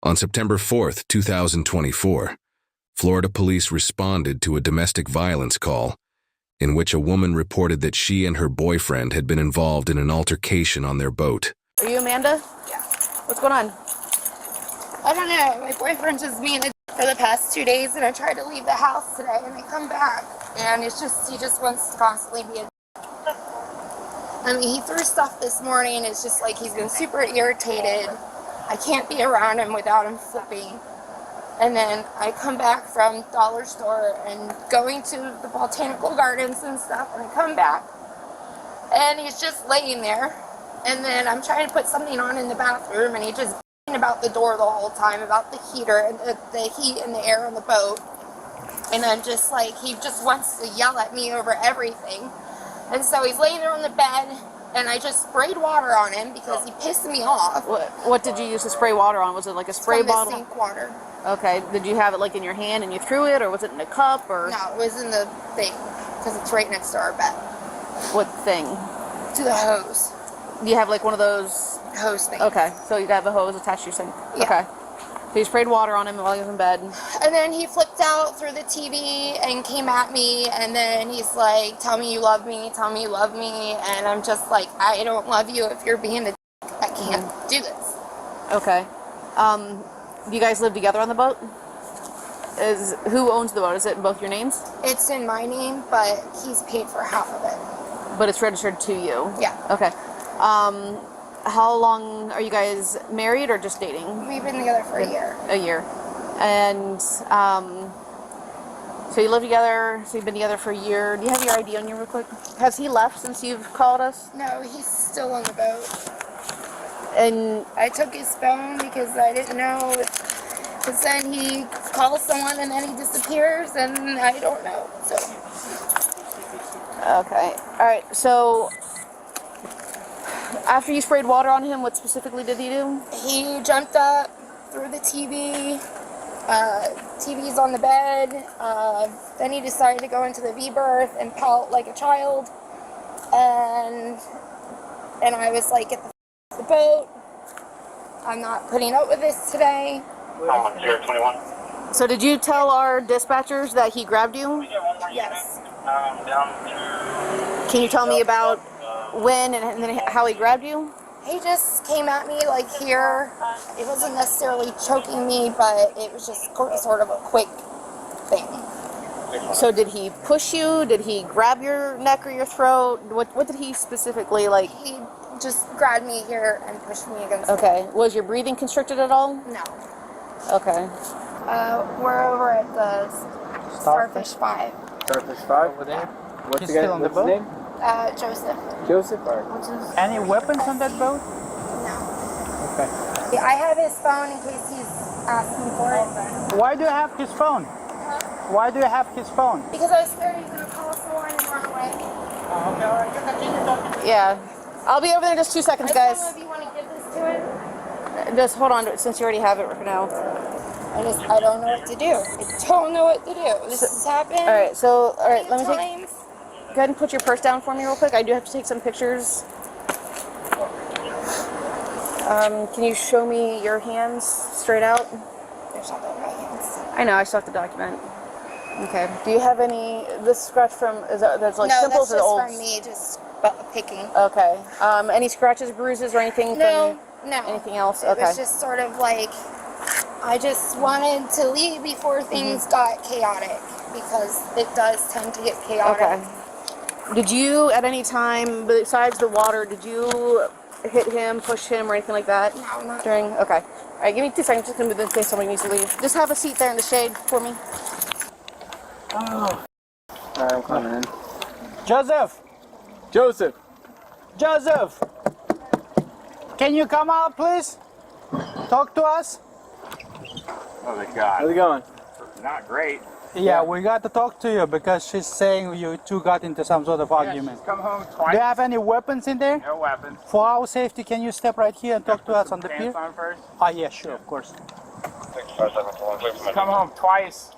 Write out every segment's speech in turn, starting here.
On September 4th, 2024, Florida police responded to a domestic violence call in which a woman reported that she and her boyfriend had been involved in an altercation on their boat. Are you Amanda? Yeah. What's going on? I don't know. My boyfriend's just being a for the past 2 days, and I tried to leave the house today, and I come back, and he just wants to constantly be a I mean, he threw stuff this morning. It's just like he's been super irritated. I can't be around him without him flipping. And then I come back from Dollar Store and going to the botanical gardens and stuff, and I come back, and he's just laying there. And then I'm trying to put something on in the bathroom, and he just about the door the whole time, about the heater and the heat and the air on the boat. And I'm just like, he just wants to yell at me over everything. And so he's laying there on the bed, and I just sprayed water on him because he pissed me off. What did you use to spray water on? Was it like a spray bottle? Sink water. Okay. Did you have it like in your hand and you threw it, or was it in a cup? Or no, it was in the thing because it's right next to our bed. What thing? To the hose. Do you have like one of those hose things? Okay, so you have a hose attached to your sink. Yeah. Okay. So you sprayed water on him while he was in bed. And then he flipped out through the TV and came at me, and then he's like, tell me you love me, tell me you love me, and I'm just like, I don't love you if you're being a I can't do this. Okay. Do you guys live together on the boat? Who owns the boat? Is it in both your names? It's in my name, but he's paid for half of it. But it's registered to you? Yeah. Okay. How long are you guys married or just dating? We've been together for a year. A year. And so you live together, so you've been together for a year. Do you have your ID on you real quick? Has he left since you've called us? No, he's still on the boat. And I took his phone because I didn't know. Because then he calls someone and then he disappears, and I don't know. So. Okay. All right. So after you sprayed water on him, what specifically did he do? He jumped up through the TV. TV's on the bed. Then he decided to go into the V-berth and pout like a child. And I was like, get the boat. I'm not putting up with this today. 021. So did you tell our dispatchers that he grabbed you? Yes. Can you tell me about when and then how he grabbed you? He just came at me like here. It wasn't necessarily choking me, but it was just sort of a quick thing. So did he push you? Did he grab your neck or your throat? What did he specifically like? He just grabbed me here and pushed me against Okay. Was your breathing constricted at all? No. Okay. We're over at the Starfish 5. Starfish 5? Over there? What's the guy's name? Joseph. Joseph? Any weapons on that boat? No. Okay. I have his phone in case he's asking for it. Why do you have his phone? Why do you have his phone? Because I was scared he was going to call someone and run away. Okay, all right. You continue talking. Yeah. I'll be over there in just 2 seconds, guys. I don't know if you want to give this to him. Just hold on to it since you already have it for now. I don't know what to do. I don't know what to do. This has happened. All right. So, all right. Let me take. times. Go ahead and put your purse down for me real quick. I do have to take some pictures. Can you show me your hands straight out? There's nothing in my hands. I know. I still have to document. Okay. Do you have any? This scratch from that's like No, pimples that's or just old? from me just picking. Okay. Any scratches, bruises, or anything? No, from no. Anything else? It Okay. was just sort of like, I just wanted to leave before things got chaotic, because it does tend to get chaotic. Okay. Did you, at any time, besides the water, did you hit him, push him, or anything like that? No, not During? Okay. All right, give me 2 seconds. Just gonna move in case somebody needs to leave. Just have a seat there in the shade for me. Oh. Alright, I'm coming in. Joseph! Joseph! Joseph! Can you come out, please? Talk to us? Oh my God. How's it going? Not great. Yeah, we got to talk to you because she's saying you two got into some sort of argument. She's come home Do twice. you have any weapons in there? No weapons. For our safety, can you step right here and talk to us on the pier? Pants on first. Ah, yeah, sure, of course. She's come home twice.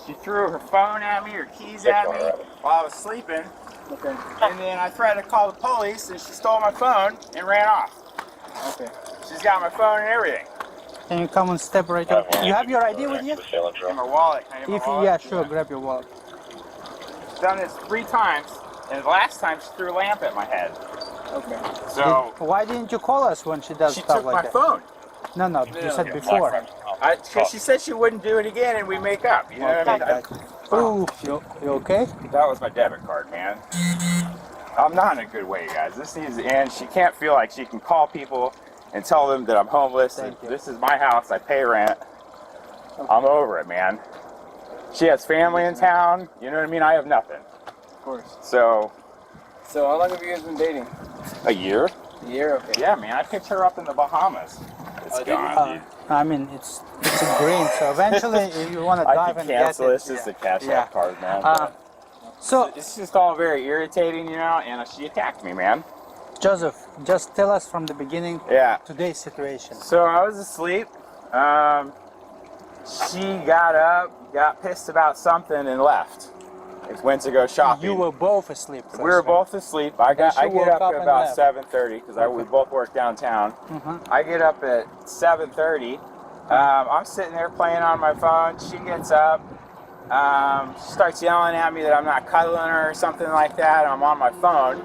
She threw her phone at me, her keys at me while I was sleeping. Okay. And then I tried to call the police, and she stole my phone and ran off. Okay. She's got my phone and everything. Can you come and step right up? You have your ID with you? In my wallet. Can I get my If wallet? yeah, sure, grab your wallet. She's done this 3 times, and the last time she threw a lamp at my head. Okay. So Why didn't you call us when she does she stuff took like my that? phone. No, you said before. She said she wouldn't do it again, and we make up. You know what I mean? Ooh, you okay? That was my debit card, man. I'm not in a good way, guys. This needs to end. She can't feel like she can call people and tell them that I'm homeless. Thank you. This is my house. I pay rent. I'm over it, man. She has family in town. You know what I mean? I have nothing. Of course. So, So how long have you guys been dating? a year? A year? Okay. Yeah, man. I picked her up in the Bahamas. It's gone, dude. I mean, it's a green, so eventually if you want to I dive can and get cancel it. this as the cash Yeah. app card, man. So, It's just all very irritating, you know, and she attacked me, man. Joseph, just tell us from the beginning Yeah. today's situation. So I was asleep. She got up, got pissed about something, and left. Went to go shopping. You were both asleep. First, We were right? both asleep. I Then she get woke up up at and about left. 7:30 because we both work downtown. I get up at 7:30. I'm sitting there playing on my phone. She gets up. She starts yelling at me that I'm not cuddling her or something like that. I'm on my phone,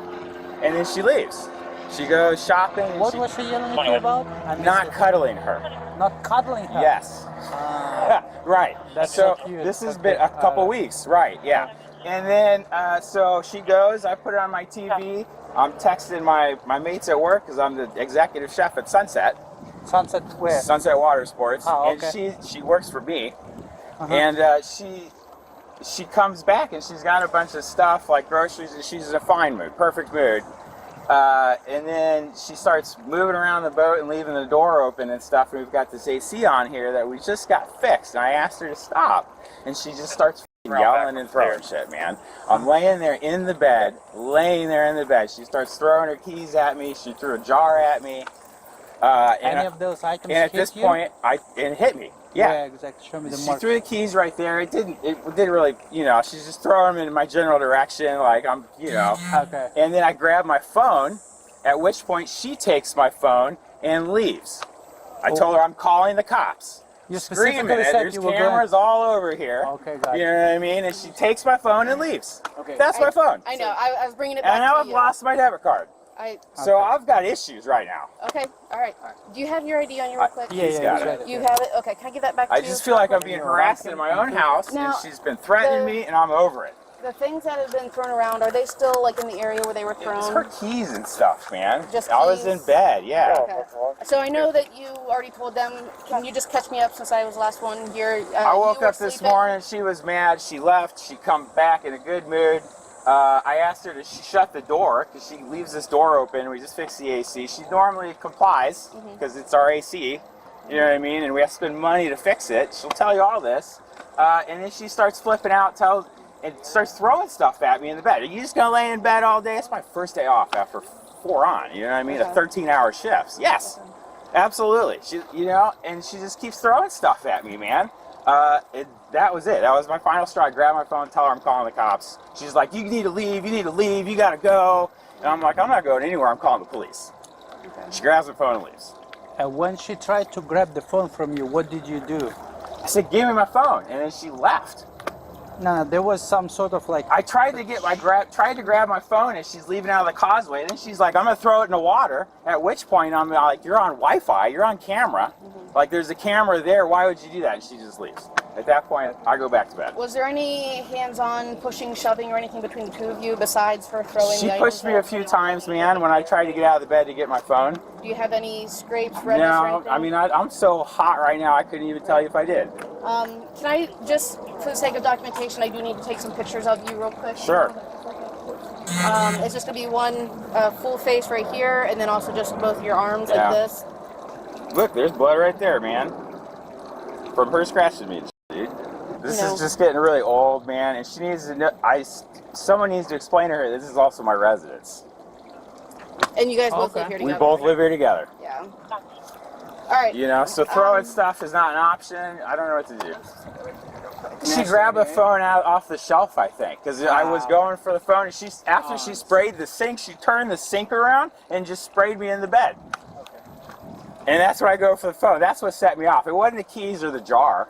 and then she leaves. She goes shopping. And What was she yelling at you about? I missed not it. cuddling her. Not cuddling her. Yes. Right. That's so so cute. this has Okay. been a couple weeks. Right. Yeah. And then so she goes. I put it on my TV. I'm texting my mates at work because I'm the executive chef at Sunset. Sunset where? Sunset Water Sports. Oh, And okay. she works for me. Uh-huh. And she comes back and she's got a bunch of stuff like groceries, and she's in a fine mood, perfect mood. And then she starts moving around the boat and leaving the door open and stuff. And we've got this AC on here that we just got fixed. And I asked her to stop, and she just starts yelling and throwing shit, man. I'm laying there in the bed, She starts throwing her keys at me. She threw a jar at me. Any of those items And at hit this you? point, it hit me. Yeah. Yeah, exactly. Show me the She mark. threw the keys right there. It didn't really, you know, she's just throwing them in my general direction, like I'm, you know. Okay. And then I grab my phone, at which point she takes my phone and leaves. I told her I'm calling the cops. You Screaming specifically it. said There's you were cameras all over here. Okay, got You it. know what I mean? And she takes my phone and leaves. Okay. That's my phone. I know. I was bringing it back And now to I've you. lost my debit card. So Okay. I've got issues right now. Okay. All right. Do you have your ID on you real quick? Yeah, He's yeah, got he's it. got You have it? Okay. Can I give that back to I you? just feel like I'm being harassed in my own house, Now, and she's been threatening the- me, and I'm over it. The things that have been thrown around, are they still like in the area where they were It's thrown? her keys and stuff, man. Just I was keys? in bed, yeah. Okay. So I know that you already told them. Can you just catch me up since I was the last one here? I woke you were up this sleeping. morning. She was mad. She left. She come back in a good mood. I asked her to shut the door because she leaves this door open. We just fixed the AC. She normally complies because it's our AC. You know what I mean? And we have to spend money to fix it. She'll tell you all this. And then she starts flipping out, and starts throwing stuff at me in the bed. Are you just gonna lay in bed all day? It's my first day off after 4 on. You know what I mean? A 13-hour shifts. Yes, absolutely. She, you know, and she just keeps throwing stuff at me, man. That was it. That was my final straw. I grabbed my phone, tell her I'm calling the cops. She's like, "You need to leave. You need to leave. You gotta go." And I'm like, "I'm not going anywhere. I'm calling the police." She grabs her phone and leaves. And when she tried to grab the phone from you, what did you do? I said, "Give me my phone," and then she left. No, there was some sort of like. I tried to grab my phone as she's leaving out of the causeway. Then she's like, "I'm gonna throw it in the water." At which point I'm like, "You're on Wi-Fi. You're on camera. Like there's a camera there. Why would you do that?" And she just leaves. At that point, I go back to bed. Was there any hands-on pushing, shoving, or anything between the two of you besides for throwing She the pushed me a items few out? times, man, when I tried to get out of the bed to get my phone. Do you have any scrapes, redness, or No, anything? I mean I'm so hot right now. I couldn't even tell you if I did. Can I just, for the sake of documentation, I do need to take some pictures of you real quick. Sure. It's just gonna be one full face right here, and then also just both your arms Yeah. like this. Look, there's blood right there, man. From her scratching me, dude. This No. is just getting really old, man, and she needs to know. Someone needs to explain to her this is also my residence. And you guys both Okay. live here We together. both right? live here together. Yeah. All right. You know, so throwing stuff is not an option. I don't know what to do. She grabbed the phone out off the shelf, I think, because I was going for the phone, and after she sprayed the sink, she turned the sink around and just sprayed me in the bed. And that's when I go for the phone. That's what set me off. It wasn't the keys or the jar.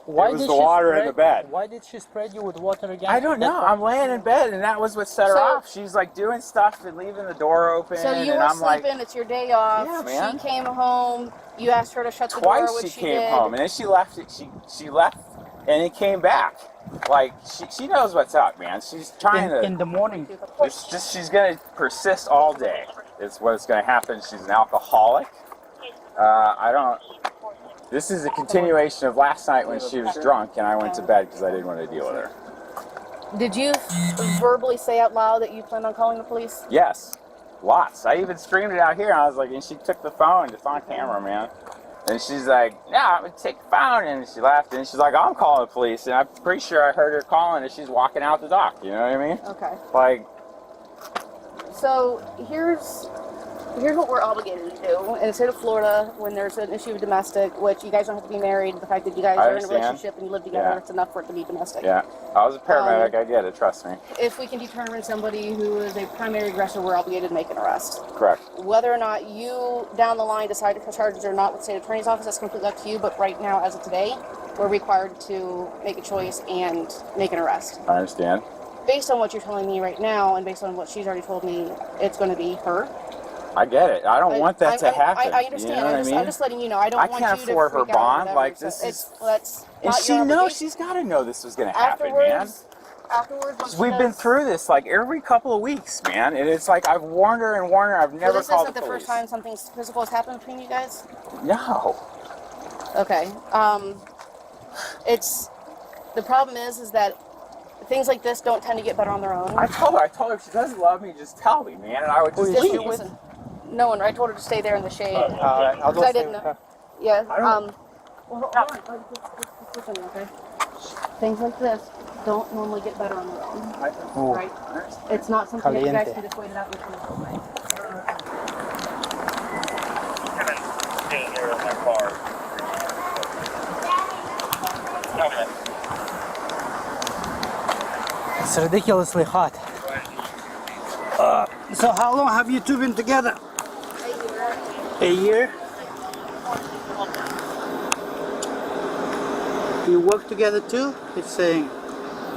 It was the water in the bed. Why did she spread you with water again? I don't know. I'm laying in bed, and that was what set her So- off. She's like doing stuff and leaving the door open, So you and were I'm like, sleeping. It's your day off. Yeah, man. She came home. You asked her to shut the door, twice which she she came did. home, and then she left. She left, and it came back. Like she knows what's up, man. She's trying in the morning. It's just she's gonna persist all day. It's what's gonna happen. She's an alcoholic. I don't. This is a continuation of last night when she was drunk, and I went to bed because I didn't want to deal with her. Did you verbally say out loud that you planned on calling the police? Yes, lots. I even screamed it out here. And I was like, and she took the phone. It's on camera, man. And she's like, "No, I'm gonna take the phone." And she laughed, and she's like, "I'm calling the police." And I'm pretty sure I heard her calling as she's walking out the dock. You know what I mean? Okay. Like, So here's what we're obligated to do in the state of Florida when there's an issue of domestic, which you guys don't have to be married. The fact that you guys I are in a understand. relationship and you live together, Yeah. it's enough for it to be domestic. yeah, I was a paramedic. I get it. Trust me. If we can determine somebody who is a primary aggressor, we're obligated to make an arrest. Correct. Whether or not you down the line decide to press charges or not with the state attorney's office, that's completely up to you. But right now, as of today, we're required to make a choice and make an arrest. I understand. Based on what you're telling me right now, and based on what she's already told me, it's going to be her. I get it. I don't want that to happen. I understand. You know what I mean? I'm just letting you know. I don't I want can't you to afford her freak out or bond. whatever. Like, So this it's, is- that's And not she your knows. obligation. She's got to know this was going to happen, man. Afterwards, once she We've been does- through this like every couple of weeks, man, and it's like I've warned her and warned her. I've So never this called isn't the police. first time something physical has happened between you guys? No. Okay. It's the problem is that things like this don't tend to get better on their own. I told her if she doesn't love me, just tell me, man, and I would just Just leave. listen. No one. I told her to stay there in the shade. All right, I'll go Because I stay didn't with know. her. Yeah. I don't- Well, hold on. Just listen, okay? Things like this don't normally get better on their own, Ooh. right? It's not something that you guys Caliente. can just wait it out and come away. Staying here in my car. Okay. It's ridiculously hot. So how long have you two been together? A year. You work together too? It's saying.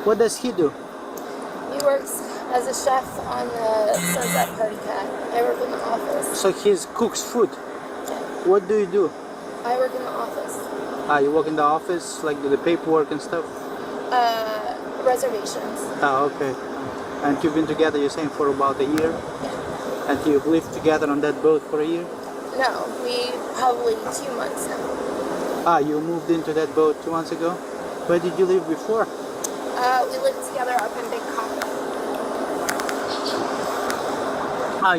What does he do? He works as a chef on the Sunset Party Cat. I work in the office. So he cooks food. What do you do? I work in the office. You work in the office, like do the paperwork and stuff? Reservations. Okay. And you've been together, you're saying, for about a year? And you've lived together on that boat for a year? No, we probably 2 months now. You moved into that boat 2 months ago? Where did you live before? We lived together up in Big Coffee.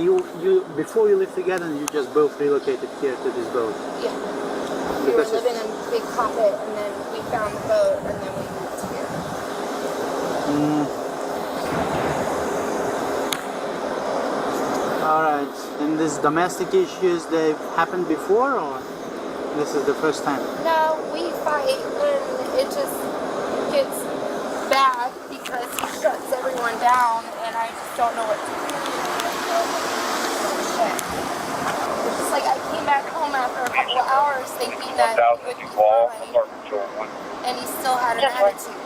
You before you lived together, you just both relocated here to this boat? Yeah. We were Because living in Big Coffee, and then we found the boat, and then we moved here. Alright. And these domestic issues, they've happened before, or this is the first time? No, we fight when it just gets bad because he shuts everyone down, and I just don't know what to do. It's just like I came back home after a couple of hours thinking that he would be fine, and he still had an attitude.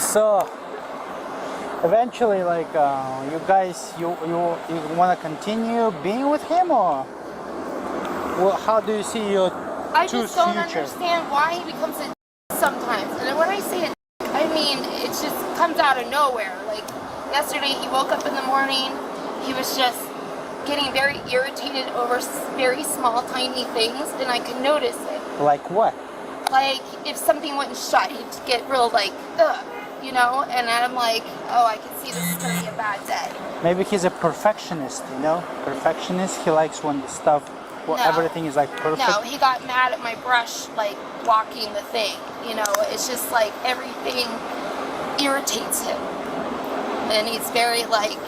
So eventually, like, you guys, you want to continue being with him, or how do you see your I two just don't future? understand why he becomes a sometimes. And when I say it, I mean it just comes out of nowhere. Like yesterday, he woke up in the morning. He was just getting very irritated over very small, tiny things, and I could notice it. Like what? Like if something wouldn't shut, he'd get real like, ugh, you know. And I'm like, oh, I can see this is gonna be a bad day. Maybe he's a perfectionist, you know? Perfectionist, he likes when the stuff, well, No. everything is like perfect. No, he got mad at my brush, like walking the thing. You know, it's just like everything irritates him, and he's very like,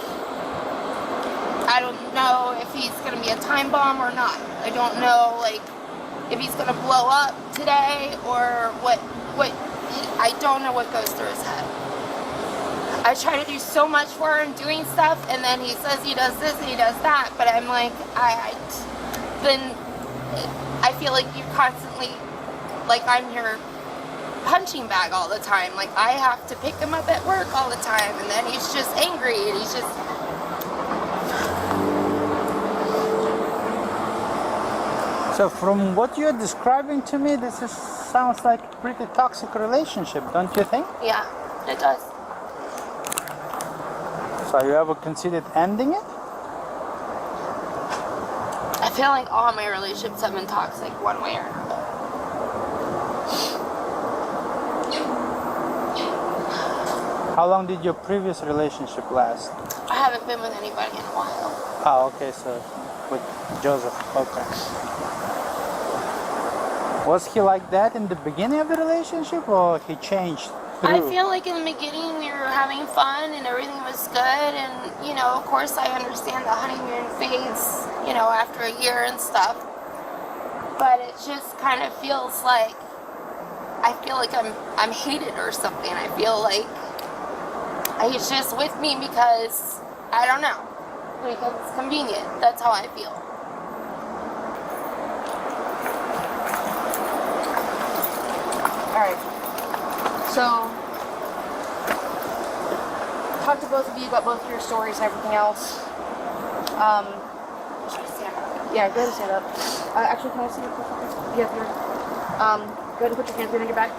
I don't know if he's gonna be a time bomb or not. I don't know, like, if he's gonna blow up today or what. I don't know what goes through his head. I try to do so much for him doing stuff, and then he says he does this and he does that, but I'm like, then I feel like you constantly, like I'm your punching bag all the time. Like I have to pick him up at work all the time, and then he's just angry and he's just. So from what you're describing to me, sounds like a pretty toxic relationship, don't you think? Yeah, it does. So you ever considered ending it? I feel like all my relationships have been toxic one way or another. How long did your previous relationship last? I haven't been with anybody in a while. Oh, okay, so with Joseph, okay. Was he like that in the beginning of the relationship, or he changed through? I feel like in the beginning we were having fun and everything was good, and you know, of course I understand the honeymoon phase, you know, after a year and stuff. But it just kind of feels like I feel like I'm hated or something. I feel like he's just with me because I don't know, because it's convenient. That's how I feel. Alright. So, talk to both of you about both of your stories and everything else. Should I stand up? Yeah, go ahead and stand up. Actually, can I see your picture? Yeah, here. Go ahead and put your hands behind your back.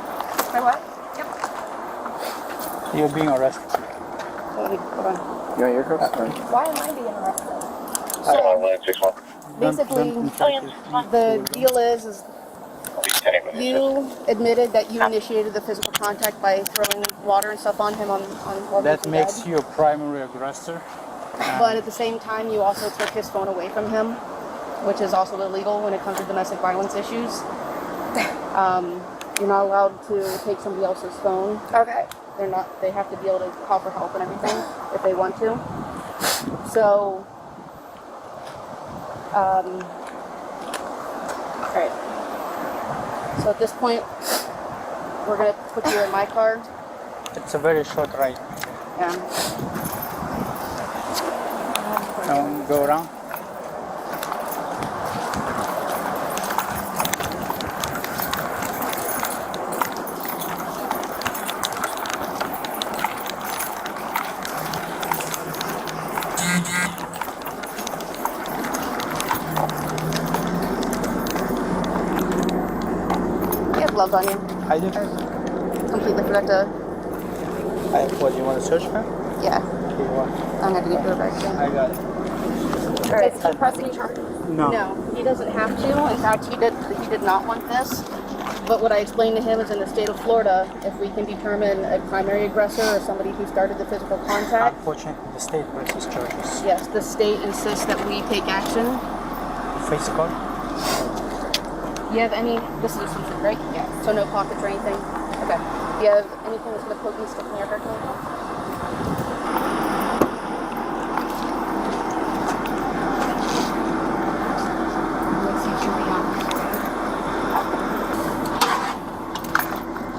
My what? Yep. You're being arrested. Hold on. You want your cups? Why am I being arrested? Hold on, 61. Basically, the deal is you admitted that you initiated the physical contact by throwing water and stuff on him while he was That in makes bed. you a primary aggressor. But at the same time, you also took his phone away from him, which is also illegal when it comes to domestic violence issues. You're not allowed to take somebody else's phone. Okay. They have to be able to call for help and everything if they want to. So, alright. So at this point, we're gonna put you in my car. It's a very short ride. Yeah. Go around. You have gloves on you. I do. Completely forgot to. What, do you want to search for? Yeah. Okay, what? I'm gonna give you a back. I got it. Alright. It's pressing charges. No. No, he doesn't have to. In fact, he did not want this. But what I explained to him is in the state of Florida, if we can determine a primary aggressor or somebody who started the physical contact, Unfortunately, the state presses charges. yes, the state insists that we take action. Face card? You have any, this is a citizen, right? Yeah. So no pockets or anything? Okay. Do you have anything that's going to poke and stick in your hair?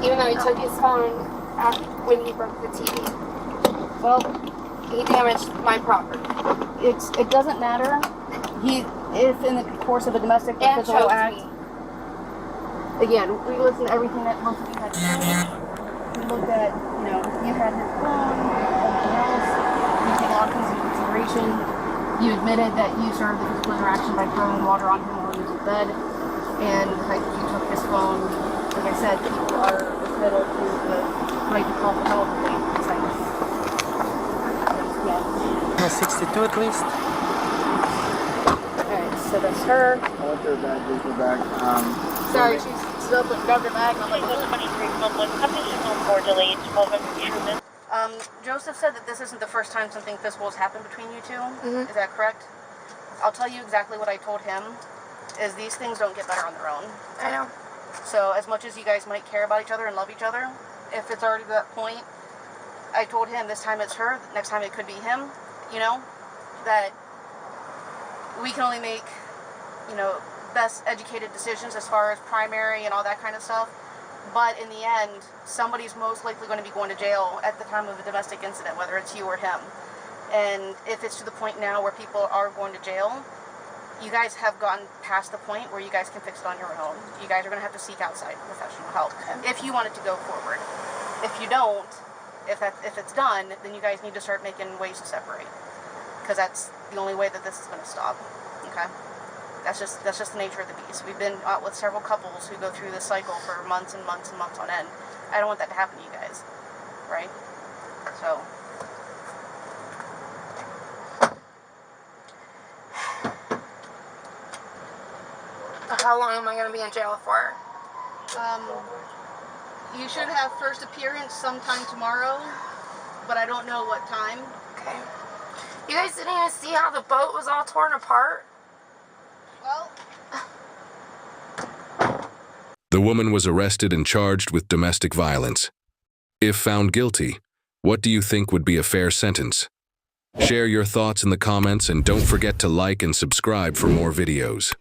Even though he took his phone out when he broke the TV. Well, He damaged my property. it doesn't matter. If in the course of a domestic or And physical choked act, me. again, we listened to everything that both of you had to say. We looked at, you had his phone, everything else. You take a lot of things into consideration. You admitted that you started the physical interaction by throwing water on him while he was in bed. And like you took his phone. Like I said, people are entitled to the right to call for help if they decide to. Yeah. No, 62 at least. Alright, so that's her. I want their bag, leave their bag. Sorry, she's open, grabbed her bag, and I'm like, Flight 2311, copy signal for delayed 12 Truman. Joseph said that this isn't the first time something physical has happened between you 2 Mhm. Is that correct? I'll tell you exactly what I told him, is these things don't get better on their own. I know. So as much as you guys might care about each other and love each other, if it's already to that point, I told him this time it's her, next time it could be him, that we can only make, best educated decisions as far as primary and all that kind of stuff But in the end, somebody's most likely going to be going to jail at the time of a domestic incident, whether it's you or him. And if it's to the point now where people are going to jail, you guys have gotten past the point where you guys can fix it on your own. You guys are going to have to seek outside professional help if you want it to go forward. If you don't, if it's done, then you guys need to start making ways to separate, because that's the only way that this is going to stop. Okay, that's just the nature of the beast. We've been out with several couples who go through this cycle for months and months and months on end. I don't want that to happen to you guys, right? So. How long am I going to be in jail for? You should have first appearance sometime tomorrow, but I don't know what time. Okay. You guys didn't even see how the boat was all torn apart? Well, The woman was arrested and charged with domestic violence. If found guilty, what do you think would be a fair sentence? Share your thoughts in the comments and don't forget to like and subscribe for more videos.